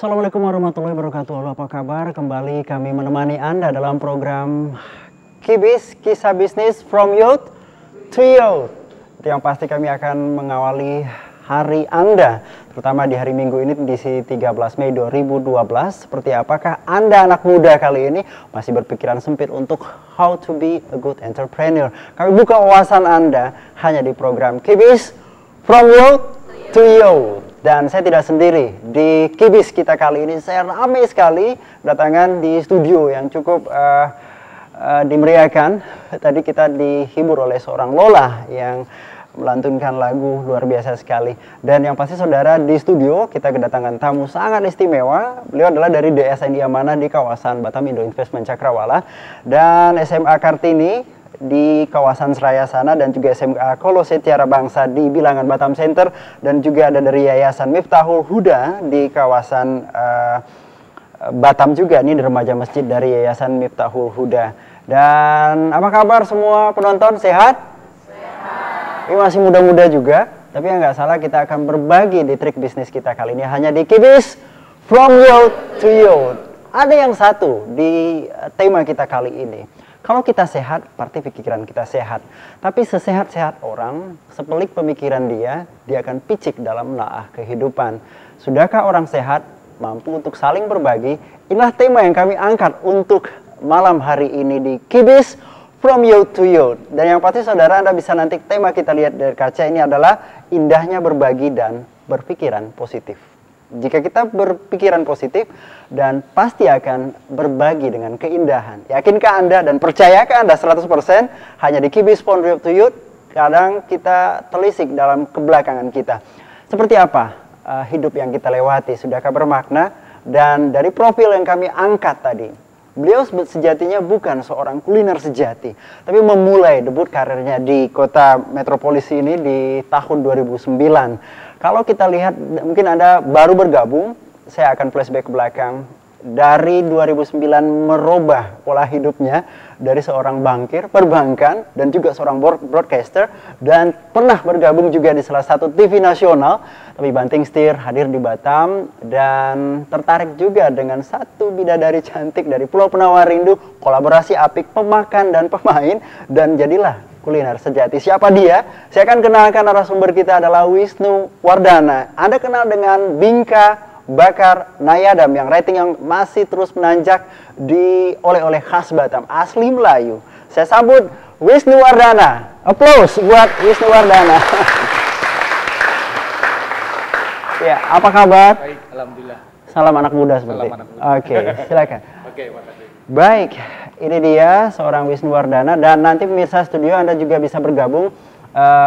Assalamualaikum warahmatullahi wabarakatuh. Halo, apa kabar? Kembali kami menemani Anda dalam program Kibis, Kisah Bisnis from Youth to Youth. Yang pasti kami akan mengawali hari Anda, terutama di hari Minggu ini di 13 Mei 2012. Seperti apakah Anda anak muda kali ini masih berpikiran sempit untuk how to be a good entrepreneur? Kami buka wawasan Anda hanya di program Kibis from Youth to Youth. Dan saya tidak sendiri, di Kibis kita kali ini saya ramai sekali datangan di studio yang cukup dimeriahkan. Tadi kita dihibur oleh seorang Lola yang melantunkan lagu luar biasa sekali. Dan yang pasti saudara, di studio kita kedatangan tamu sangat istimewa. Beliau adalah dari DSNI Amanah di kawasan Batam Indo Investment Cakrawala dan SMA Kartini di kawasan Seraya sana, dan juga SMA Kolose Tiara Bangsa di Bilangan Batam Center, dan juga ada dari Yayasan Miftahul Huda di kawasan Batam juga, ini di remaja masjid dari Yayasan Miftahul Huda. Dan apa kabar semua penonton, sehat? Sehat. Ini masih muda-muda juga, tapi yang nggak salah kita akan berbagi di trik bisnis kita kali ini hanya di Kibis from Youth to Youth. Ada yang satu di tema kita kali ini. Kalau kita sehat, berarti pikiran kita sehat. Tapi sesehat-sehat orang, sepelik pemikiran dia akan picik dalam menelaah kehidupan. Sudahkah orang sehat mampu untuk saling berbagi? Inilah tema yang kami angkat untuk malam hari ini di Kibis from Youth to Youth. Dan yang pasti saudara, Anda bisa nanti tema kita lihat dari kaca ini adalah indahnya berbagi dan berpikiran positif. Jika kita berpikiran positif dan pasti akan berbagi dengan keindahan. Yakinkah Anda dan percayakah Anda 100% hanya di Kibis from Youth to Youth? Kadang kita telisik dalam kebelakangan kita. Seperti apa hidup yang kita lewati? Sudahkah bermakna? Dan dari profil yang kami angkat tadi, beliau sejatinya bukan seorang kuliner sejati, tapi memulai debut karirnya di kota metropolis ini di tahun 2009. Kalau kita lihat, mungkin Anda baru bergabung, saya akan flashback ke belakang. Dari 2009 merubah pola hidupnya dari seorang bankir, perbankan, dan juga seorang broadcaster, dan pernah bergabung juga di salah satu TV nasional, tapi banting setir hadir di Batam, dan tertarik juga dengan satu bidadari cantik dari Pulau Penawar Rindu, kolaborasi apik pemakan dan pemain, dan jadilah kuliner sejati. Siapa dia? Saya akan kenalkan narasumber kita adalah Wisnu Wardana. Anda kenal dengan Bingka Bakar Nayadam yang rating yang masih terus menanjak di oleh-oleh khas Batam, asli Melayu. Saya sambut Wisnu Wardana. Applause buat Wisnu Wardana. Ya, apa kabar? Baik, alhamdulillah. Salam anak muda seperti. Oke, silakan. Oke, makasih. Baik, ini dia seorang Wisnu Wardana, dan nanti pemirsa studio Anda juga bisa bergabung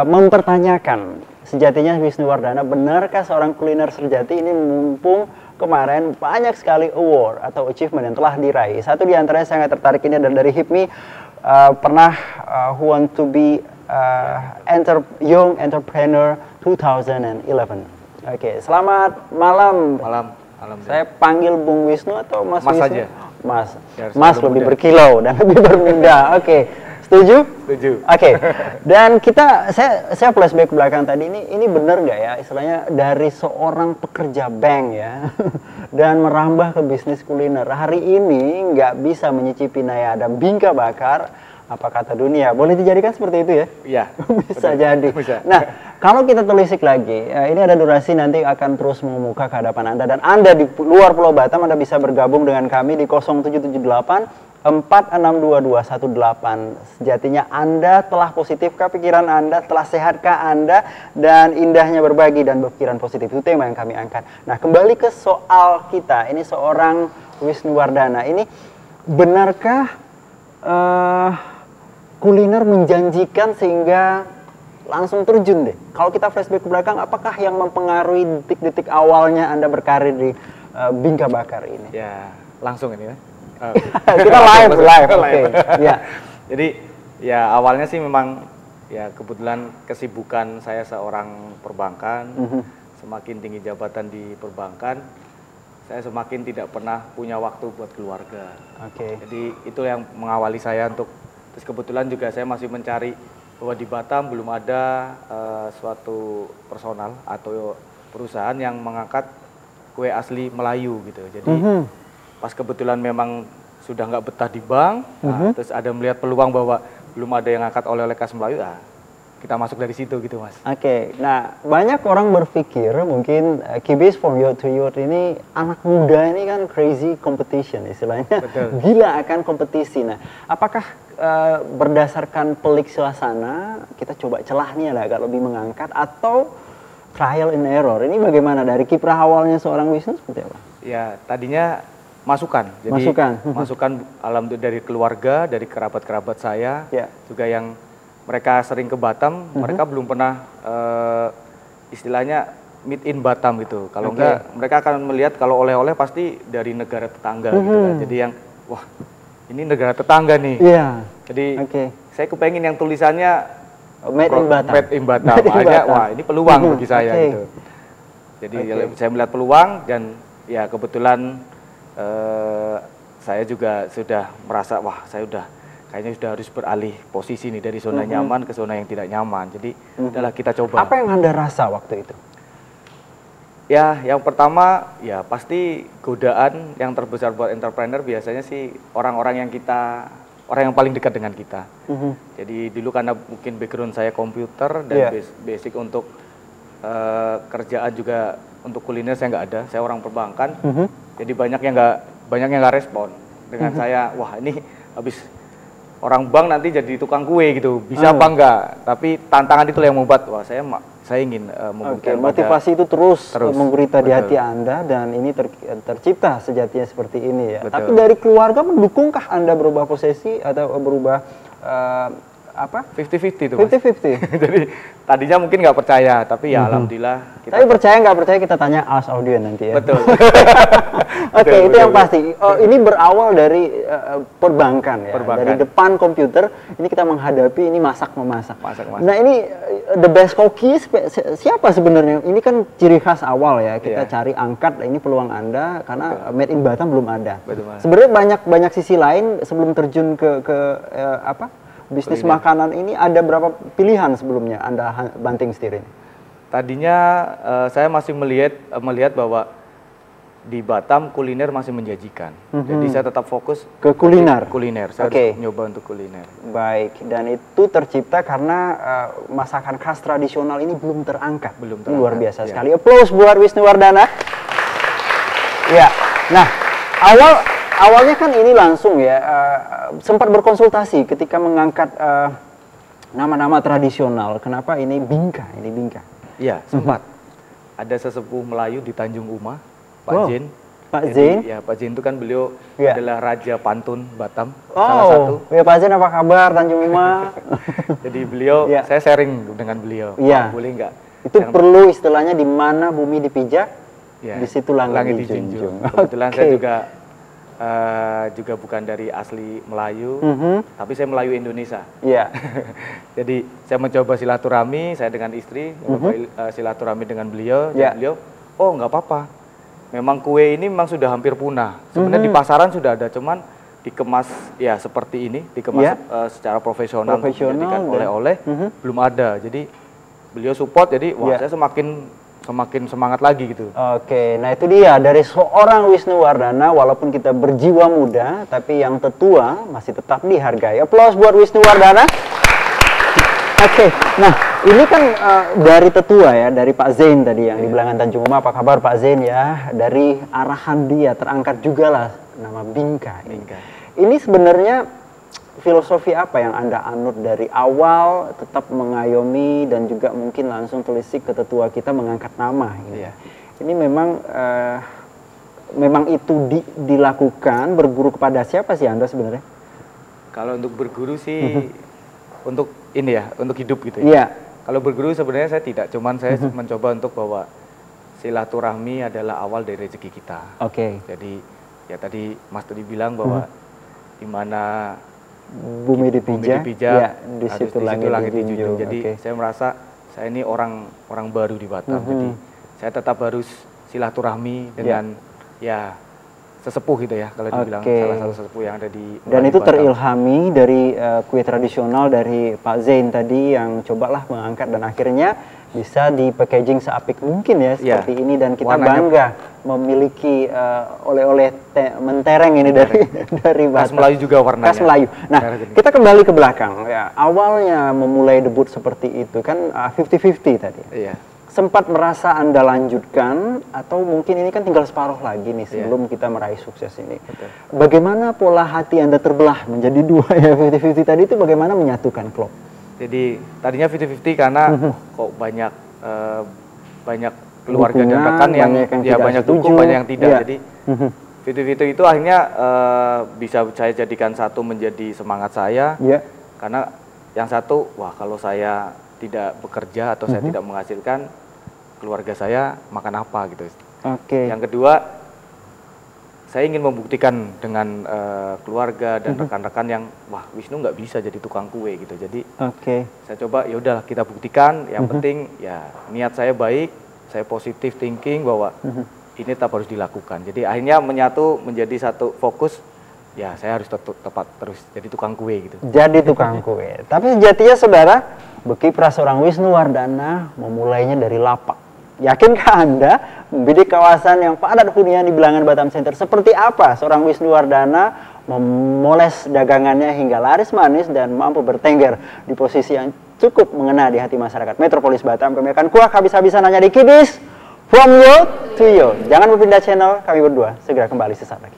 mempertanyakan sejatinya Wisnu Wardana benarkah seorang kuliner sejati ini, mumpung kemarin banyak sekali award atau achievement yang telah diraih. Satu di antaranya sangat tertarik ini dari HIPMI, pernah Who Want to be Young Entrepreneur 2011. Oke, selamat malam. Malam, alhamdulillah. Saya panggil Bung Wisnu atau Mas Wisnu? Aja. Mas lebih berkilau dan lebih bermuda. Oke, setuju? Setuju. Oke. Dan saya flashback ke belakang tadi, ini benar nggak ya istilahnya dari seorang pekerja bank ya dan merambah ke bisnis kuliner. Hari ini nggak bisa menyicipi Nayadam Bingka Bakar, apa kata dunia? Boleh dijadikan seperti itu ya? Iya. Bisa jadi. Bisa. Nah, kalau kita telisik lagi, ini ada durasi nanti akan terus mengemuka ke hadapan Anda, dan Anda di luar Pulau Batam Anda bisa bergabung dengan kami di 0778 462218. Sejatinya Anda telah positifkah pikiran Anda, telah sehatkah Anda, dan indahnya berbagi dan berpikiran positif. Itu tema yang kami angkat. Nah, kembali ke soal kita, ini seorang Wisnu Wardana. Ini benarkah kuliner menjanjikan sehingga langsung terjun deh? Kalau kita flashback ke belakang, apakah yang mempengaruhi detik-detik awalnya Anda berkarir di Bingka Bakar ini? Ya, langsung ini ya. Kita live. Oke. Ya. Jadi ya awalnya sih memang ya kebetulan kesibukan saya seorang perbankan, semakin tinggi jabatan di perbankan, saya semakin tidak pernah punya waktu buat keluarga. Oke. Jadi itu yang mengawali saya untuk, terus kebetulan juga saya masih mencari bahwa di Batam belum ada suatu personal atau perusahaan yang mengangkat kue asli Melayu gitu. Jadi pas kebetulan memang sudah nggak betah di bank, terus ada melihat peluang bahwa belum ada yang angkat oleh-oleh khas Melayu, kita masuk dari situ gitu Mas. Oke, nah banyak orang berpikir mungkin Kibis from Youth to Youth ini anak muda ini kan crazy competition istilahnya. Betul. Gila akan kompetisi. Nah, apakah berdasarkan pelik suasana kita coba celahnya lah agak lebih mengangkat atau trial and error? Ini bagaimana dari kiprah awalnya seorang Wisnu seperti apa? Ya, tadinya masukan. Jadi masukan alhamdulillah dari keluarga, dari kerabat-kerabat saya, juga yang mereka sering ke Batam, mereka belum pernah istilahnya meet in Batam gitu. Kalau enggak, mereka akan melihat kalau oleh-oleh pasti dari negara tetangga gitu kan. Jadi yang, wah ini negara tetangga nih. Jadi saya kepengen yang tulisannya Made in Batam. Made in Batam. Aja, wah ini peluang bagi saya gitu. Jadi saya melihat peluang dan ya kebetulan saya juga sudah merasa, wah saya kayaknya sudah harus beralih posisi nih dari zona nyaman ke zona yang tidak nyaman. Jadi adalah kita coba. Apa yang Anda rasa waktu itu? Ya, yang pertama ya pasti godaan yang terbesar buat entrepreneur biasanya sih orang yang paling dekat dengan kita. Jadi dulu karena mungkin background saya komputer dan basic untuk kerjaan juga untuk kuliner saya nggak ada. Saya orang perbankan. Jadi banyak yang nggak respon dengan saya. Wah ini habis orang bank nanti jadi tukang kue gitu, bisa apa enggak? Tapi tantangan itu yang membuat, wah saya ingin membuktikan. Motivasi itu terus menggurita di hati Anda dan ini tercipta sejatinya seperti ini ya. Betul. Tapi dari keluarga mendukungkah Anda berubah posisi atau berubah apa? 50-50 itu Mas. 50-50. Jadi tadinya mungkin nggak percaya, tapi ya alhamdulillah. Tapi percaya nggak percaya kita tanya as audiens nanti ya. Betul. Oke, itu yang pasti. Ini berawal dari perbankan ya. Dari depan komputer, ini kita menghadapi ini masak-memasak. Nah ini the best cookies siapa sebenarnya? Ini kan ciri khas awal ya. Kita cari angkat, ini peluang Anda karena made in Batam belum ada. Sebenarnya banyak sisi lain sebelum terjun ke bisnis makanan ini ada berapa pilihan sebelumnya Anda banting setir ini? Tadinya saya masih melihat bahwa di Batam kuliner masih menjanjikan. Jadi saya tetap fokus ke kuliner. Saya harus nyoba untuk kuliner. Baik, dan itu tercipta karena masakan khas tradisional ini belum terangkat. Ini luar biasa sekali. Applause buat Wisnu Wardana. Ya. Nah, awalnya kan ini langsung ya, sempat berkonsultasi ketika mengangkat nama-nama tradisional. Kenapa ini Bingka? Iya, sempat. Ada sesepuh Melayu di Tanjung Uma, Pak Zain. Pak Zain? Ya, Pak Zain itu kan beliau adalah Raja Pantun Batam, salah satu. Ya, Pak Zain apa kabar Tanjung Uma? Jadi beliau, saya sharing dengan beliau. Iya. Boleh nggak? Itu perlu istilahnya di mana bumi dipijak, di situ langit dijunjung. Kebetulan saya juga bukan dari asli Melayu, tapi saya Melayu Indonesia. Iya. Jadi saya mencoba silaturahmi, saya dengan istri, silaturahmi dengan beliau. Dan beliau, oh nggak apa-apa. Memang kue ini memang sudah hampir punah. Sebenarnya di pasaran sudah ada, cuman dikemas ya seperti ini, dikemas secara profesional untuk dijadikan oleh-oleh, belum ada. Jadi beliau support, jadi wah saya semakin semangat lagi gitu. Oke, nah itu dia dari seorang Wisnu Wardana, walaupun kita berjiwa muda, tapi yang tetua masih tetap dihargai. Applause buat Wisnu Wardana. Oke, nah ini kan dari tetua ya, dari Pak Zain tadi yang di Bilangan Tanjung Uma. Apa kabar Pak Zain ya? Dari arahan dia terangkat juga lah nama Bingka. Ini sebenarnya filosofi apa yang Anda anut dari awal tetap mengayomi dan juga mungkin langsung telisik ke tetua kita mengangkat nama gitu. Ini memang itu dilakukan berguru kepada siapa sih Anda sebenarnya? Kalau untuk berguru sih untuk ini ya, untuk hidup gitu ya. Kalau berguru sebenarnya saya tidak, cuman saya mencoba untuk bahwa silaturahmi adalah awal dari rezeki kita. Jadi ya tadi Mas tadi bilang bahwa di mana bumi dipijak, di situ langit dijunjung. Jadi saya merasa saya ini orang baru di Batam. Jadi saya tetap harus silaturahmi dengan sesepuh gitu ya, kalau dibilang salah satu sesepuh yang ada di Batam. Dan itu terilhami dari kue tradisional dari Pak Zain tadi yang cobalah mengangkat dan akhirnya bisa di packaging seapik mungkin ya seperti ini dan kita bangga memiliki oleh-oleh mentereng ini dari Khas Batak. Melayu juga warnanya. Khas Melayu. Nah, kita kembali ke belakang. Ya, awalnya memulai debut seperti itu kan 50-50 tadi. Iya. Sempat merasa Anda lanjutkan atau mungkin ini kan tinggal separuh lagi nih sebelum kita meraih sukses ini. Betul. Bagaimana pola hati Anda terbelah menjadi dua ya 50-50 tadi itu bagaimana menyatukan klub? Jadi tadinya 50-50 karena kok banyak keluarga dan rekan yang ya banyak dukung, banyak yang tidak. Jadi 50-50 itu akhirnya bisa saya jadikan satu menjadi semangat saya. Karena yang satu, wah kalau saya tidak bekerja atau saya tidak menghasilkan, keluarga saya makan apa gitu. Yang kedua, saya ingin membuktikan dengan keluarga dan rekan-rekan yang, wah Wisnu nggak bisa jadi tukang kue gitu. Jadi saya coba, ya udah kita buktikan. Yang penting ya niat saya baik, saya positif thinking bahwa ini tetap harus dilakukan. Jadi akhirnya menyatu menjadi satu fokus. Ya saya harus tepat terus jadi tukang kue gitu. Jadi tukang kue. Tapi sejatinya saudara, berkiprah seorang Wisnuwardana memulainya dari lapak. Yakinkah Anda membidik kawasan yang padat hunian di bilangan Batam Center? Seperti apa seorang Wisnuwardana memoles dagangannya hingga laris manis dan mampu bertengger di posisi yang cukup mengena di hati masyarakat Metropolis Batam? Kami akan kuak habis-habisan hanya di Kibis. From you to you. Jangan berpindah channel, kami berdua segera kembali sesaat lagi.